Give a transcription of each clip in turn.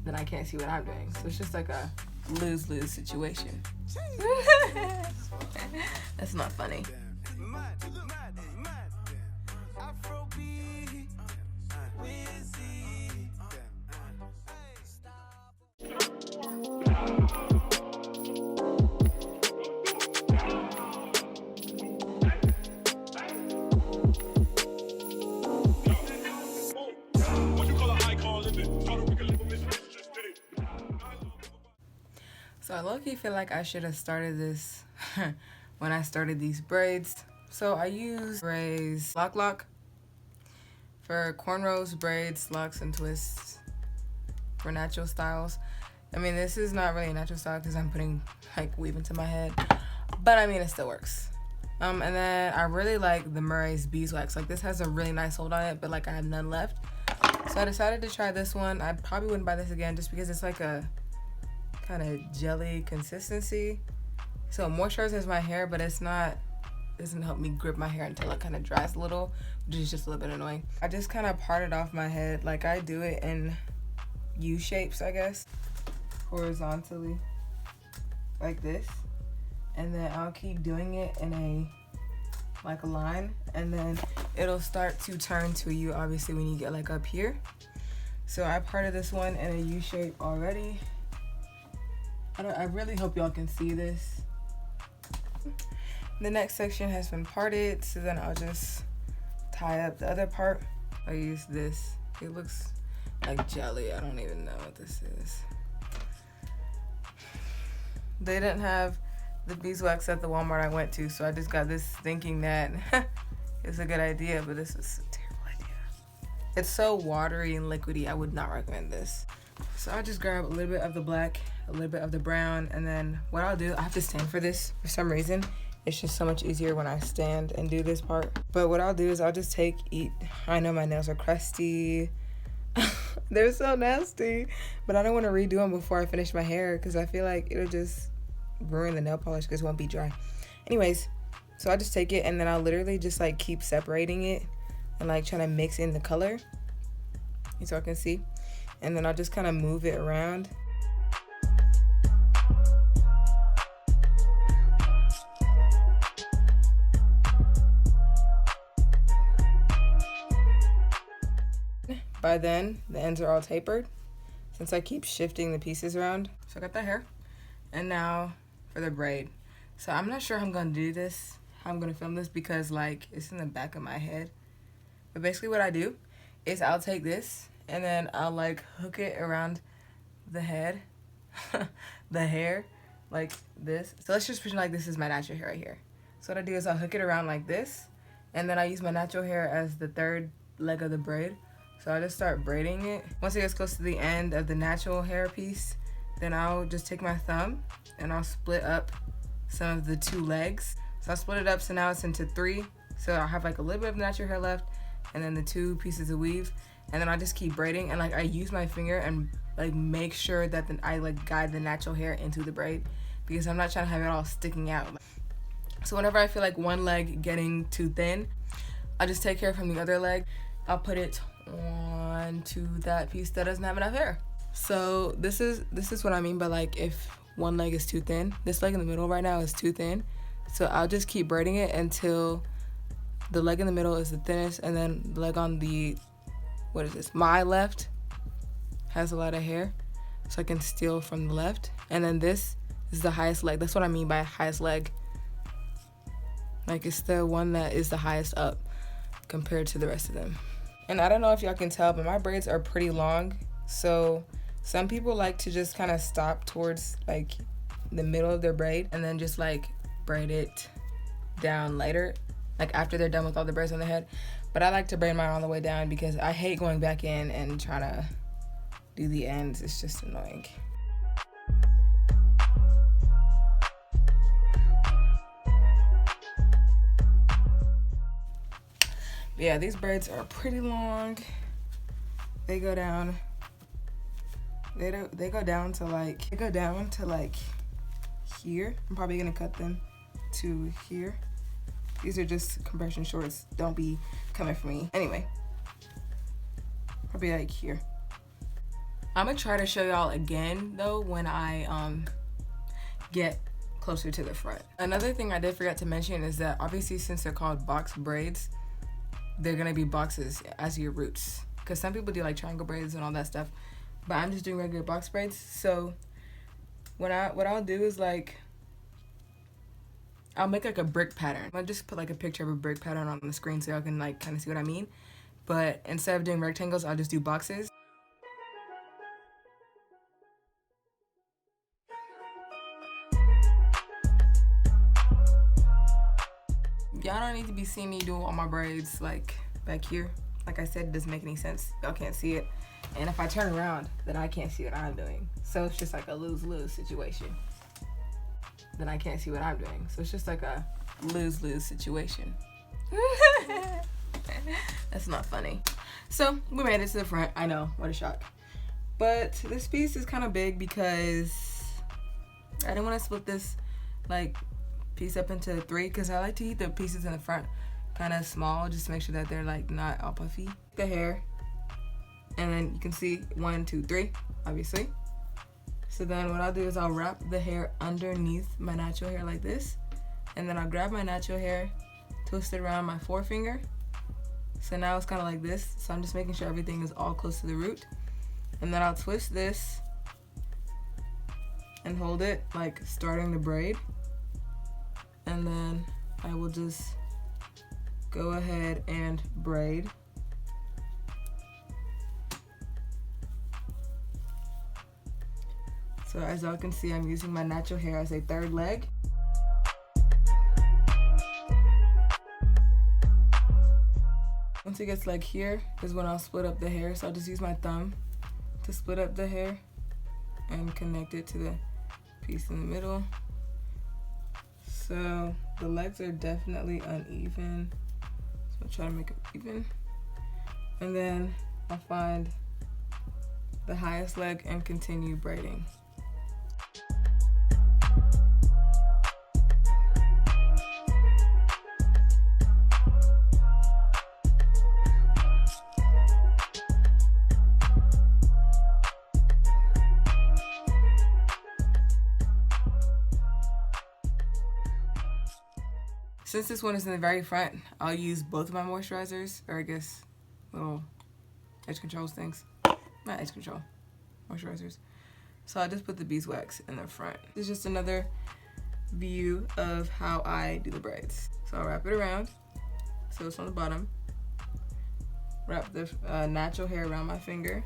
then I can't see what I'm doing. So it's just like a lose-lose situation. That's not funny. So I low-key feel like I should have started this when I started these braids. So I use Braids lock for cornrows, braids, locks, and twists for natural styles. I mean, this is not really a natural style because I'm putting like weave into my head, but I mean, it still works. And then I really like the Murray's beeswax. Like, this has a really nice hold on it, but like I have none left. So I decided to try this one. I probably wouldn't buy this again just because it's like a kind of jelly consistency. So it moisturizes my hair, but it's not, doesn't help me grip my hair until it kind of dries a little, which is just a little bit annoying. I just kind of parted off my head. Like, I do it in U shapes, I guess, horizontally, like this. And then I'll keep doing it in a line, and then it'll start to turn to a U, obviously, when you get like up here. So I parted this one in a U shape already. I really hope y'all can see this. The next section has been parted, so then I'll just tie up the other part. I use this. It looks like jelly. I don't even know what this is. They didn't have the beeswax at the Walmart I went to, so I just got this thinking that it's a good idea, but this is a terrible idea. It's so watery and liquidy. I would not recommend this. So I just grab a little bit of the black, a little bit of the brown, and then what I'll do, I have to stand for this for some reason. It's just so much easier when I stand and do this part. But what I'll do is I'll just I know my nails are crusty. They're so nasty, but I don't want to redo them before I finish my hair because I feel like it'll just ruin the nail polish because it won't be dry. Anyways, so I just take it and then I'll literally just like keep separating it and like trying to mix in the color so I can see. And then I'll just kind of move it around. By then, the ends are all tapered since I keep shifting the pieces around. So I got the hair. And now for the braid. So I'm not sure how I'm gonna do this, how I'm gonna film this, because like it's in the back of my head. But basically what I do is I'll take this and then I'll like hook it around the head, the hair, like this. So let's just pretend like this is my natural hair right here. So what I do is I'll hook it around like this, and then I use my natural hair as the third leg of the braid. So I just start braiding it. Once it gets close to the end of the natural hair piece, then I'll just take my thumb and I'll split up some of the two legs. So I'll split it up so now it's into three. So I'll have like a little bit of natural hair left and then the two pieces of weave. And then I'll just keep braiding, and like I use my finger and like make sure that I like guide the natural hair into the braid because I'm not trying to have it all sticking out. So whenever I feel like one leg getting too thin, I'll just take hair from the other leg. I'll put it onto that piece that doesn't have enough hair. So this is what I mean by like if one leg is too thin. This leg in the middle right now is too thin. So I'll just keep braiding it until the leg in the middle is the thinnest, and then the leg on the, what is this, my left has a lot of hair, so I can steal from the left. And then this is the highest leg. That's what I mean by highest leg. Like it's the one that is the highest up compared to the rest of them. And I don't know if y'all can tell, but my braids are pretty long. So some people like to just kind of stop towards like the middle of their braid and then just like braid it down later, like after they're done with all the braids on their head. But I like to braid mine all the way down because I hate going back in and trying to do the ends. It's just annoying. But yeah, these braids are pretty long. They go down. They go down to like here. I'm probably gonna cut them to here. These are just compression shorts. Don't be coming for me. Anyway, probably like here. I'm gonna try to show y'all again though when I get closer to the front. Another thing I did forget to mention is that obviously since they're called box braids, they're gonna be boxes as your roots. Because some people do like triangle braids and all that stuff, but I'm just doing regular box braids. So what I'll do is like I'll make like a brick pattern. I'll just put like a picture of a brick pattern on the screen so y'all can like kind of see what I mean. But instead of doing rectangles, I'll just do boxes. Y'all don't need to be seeing me do all my braids like back here. Like I said, it doesn't make any sense. Y'all can't see it. And if I turn around, then I can't see what I'm doing. So it's just like a lose-lose situation. Then I can't see what I'm doing. So it's just like a lose-lose situation. That's not funny. So we made it to the front. I know, what a shock. But this piece is kind of big because I didn't want to split this like piece up into 3 because I like to keep the pieces in the front kind of small just to make sure that they're like not all puffy. The hair, and then you can see 1, 2, 3, obviously. So then what I'll do is I'll wrap the hair underneath my natural hair like this, and then I'll grab my natural hair, twist it around my forefinger. So now it's kind of like this. So I'm just making sure everything is all close to the root, and then I'll twist this and hold it like starting the braid, and then I will just go ahead and braid. So as y'all can see, I'm using my natural hair as a 3rd leg. Once it gets like here is when I'll split up the hair. So I'll just use my thumb to split up the hair and connect it to the piece in the middle. So the legs are definitely uneven. So I'll try to make them even. And then I'll find the highest leg and continue braiding. Since this one is in the very front, I'll use both of my moisturizers, or I guess little edge controls things. Not edge control, moisturizers. So I just put the beeswax in the front. This is just another view of how I do the braids. So I'll wrap it around, so it's on the bottom. Wrap the natural hair around my finger,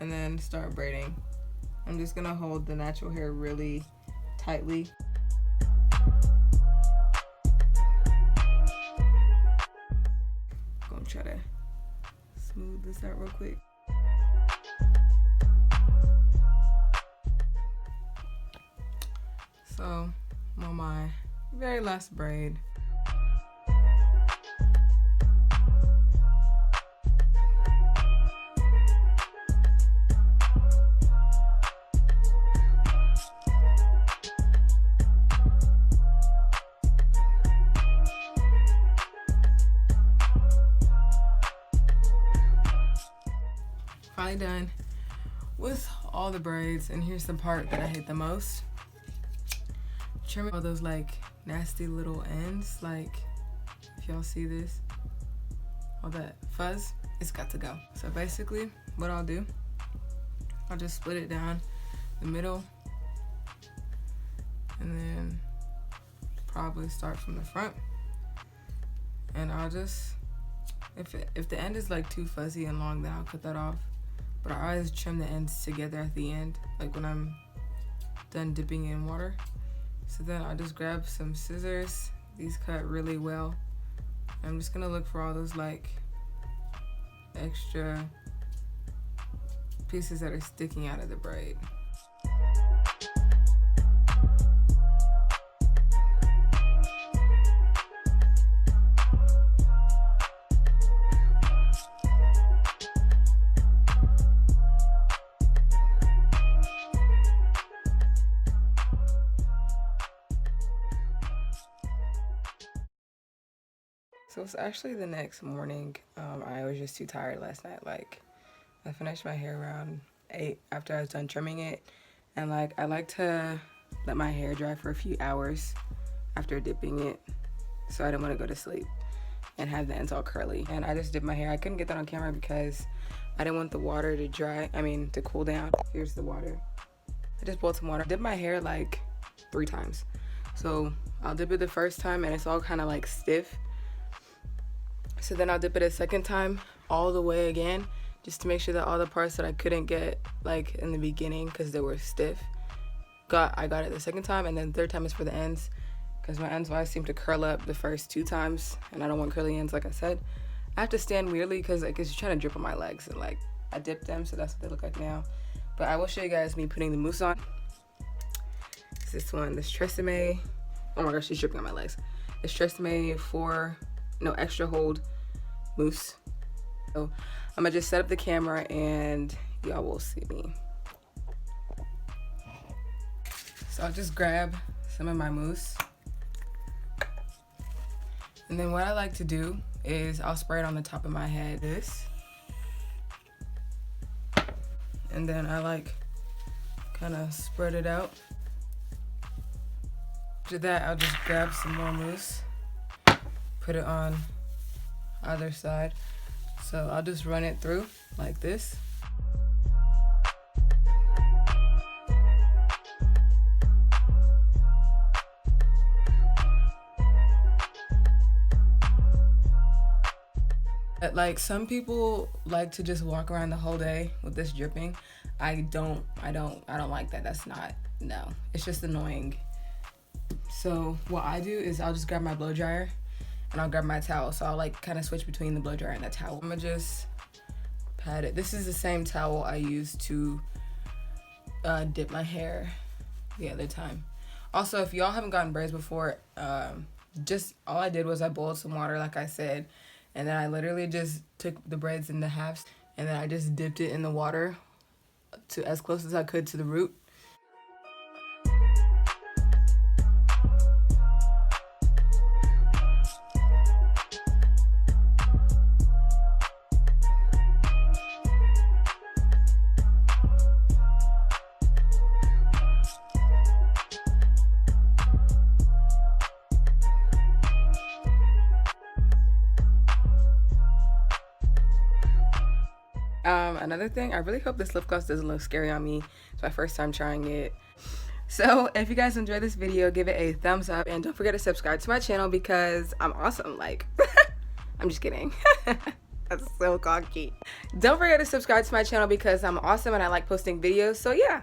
and then start braiding. I'm just gonna hold the natural hair really tightly. Try to smooth this out real quick. So I'm on my very last braid. Finally done with all the braids, and here's the part that I hate the most. Trimming all those like nasty little ends, like if y'all see this, all that fuzz, it's got to go. So basically what I'll do, I'll just split it down the middle, and then probably start from the front, and I'll just, if the end is like too fuzzy and long, then I'll cut that off. But I always trim the ends together at the end, like when I'm done dipping in water. So then I'll just grab some scissors. These cut really well. I'm just gonna look for all those like extra pieces that are sticking out of the braid. So it's actually the next morning. I was just too tired last night. Like, I finished my hair around 8 after I was done trimming it. And like, I like to let my hair dry for a few hours after dipping it, so I didn't want to go to sleep and have the ends all curly. And I just dipped my hair. I couldn't get that on camera because I didn't want the water to to cool down. Here's the water. I just boiled some water. Dip my hair like 3 times. So I'll dip it the first time and it's all kind of like stiff. So then I'll dip it a second time all the way again, just to make sure that all the parts that I couldn't get like in the beginning because they were stiff, I got it the second time. And then the third time is for the ends, because my ends always seem to curl up the first 2 times and I don't want curly ends. Like I said, I have to stand weirdly because like it's trying to drip on my legs, and like I dipped them, so that's what they look like now. But I will show you guys me putting the mousse on. It's this one, this Tresemme. Oh my gosh, she's dripping on my legs. This Tresemme extra hold mousse. So I'm gonna just set up the camera and y'all will see me. So I'll just grab some of my mousse. And then what I like to do is I'll spray it on the top of my head, this. And then I like kind of spread it out. After that, I'll just grab some more mousse, put it on either side. So I'll just run it through like this. Like, some people like to just walk around the whole day with this dripping. I don't like that. That's not, no, it's just annoying. So what I do is I'll just grab my blow dryer and I'll grab my towel. So I'll like kind of switch between the blow dryer and the towel. I'm gonna just pat it. This is the same towel I used to dip my hair the other time. Also, if y'all haven't gotten braids before, just all I did was I boiled some water, like I said, and then I literally just took the braids into halves, and then I just dipped it in the water to as close as I could to the root. Another thing, I really hope this lip gloss doesn't look scary on me. It's my first time trying it. So if you guys enjoyed this video, give it a thumbs up and don't forget to subscribe to my channel because I'm awesome. Like, I'm just kidding. That's so cocky. Don't forget to subscribe to my channel because I'm awesome and I like posting videos. So yeah.